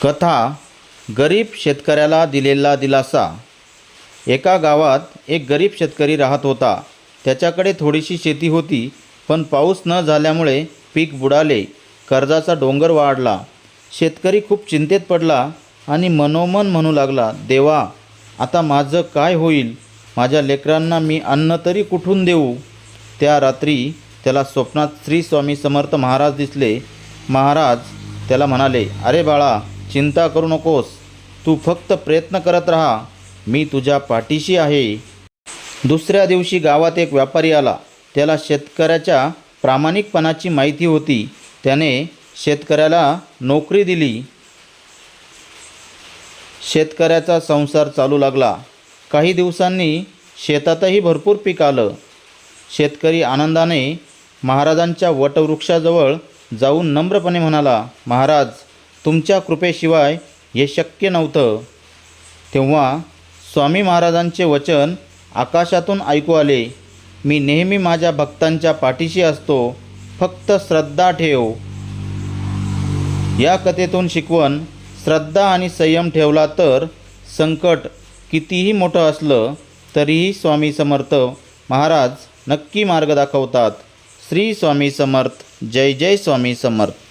कथा गरीब शेतकऱ्याला दिलेला दिलासा. एका गावात एक गरीब शेतकरी राहत होता. त्याच्याकडे थोडीशी शेती होती, पण पाऊस न झाल्यामुळे पीक बुडाले. कर्जाचा डोंगर वाढला. शेतकरी खूप चिंतेत पडला आणि मनोमन म्हणू लागला, देवा, आता माझं काय होईल? माझ्या लेकरांना मी अन्न तरी कुठून देऊ? त्या रात्री त्याला स्वप्नात श्री स्वामी समर्थ महाराज दिसले. महाराज त्याला म्हणाले, अरे बाळा, चिंता करू नकोस. तू फक्त प्रयत्न करत राहा. मी तुझ्या पाठीशी आहे. दुसऱ्या दिवशी गावात एक व्यापारी आला. त्याला शेतकऱ्याच्या प्रामाणिकपणाची माहिती होती. त्याने शेतकऱ्याला नोकरी दिली. शेतकऱ्याचा संसार चालू लागला. काही दिवसांनी शेतातही भरपूर पीक आलं. शेतकरी आनंदाने महाराजांच्या वटवृक्षाजवळ जाऊन नम्रपणे म्हणाला, महाराज, तुमच्या कृपेशिवाय हे शक्य नव्हतं. तेव्हा स्वामी महाराजांचे वचन आकाशातून ऐकू आले, मी नेहमी माझ्या भक्तांच्या पाठीशी असतो, फक्त श्रद्धा ठेव. या कथेतून शिकवण, श्रद्धा आणि संयम ठेवला तर संकट कितीही मोठं असलं तरीही स्वामी समर्थ महाराज नक्की मार्ग दाखवतात. श्री स्वामी समर्थ. जय जय स्वामी समर्थ.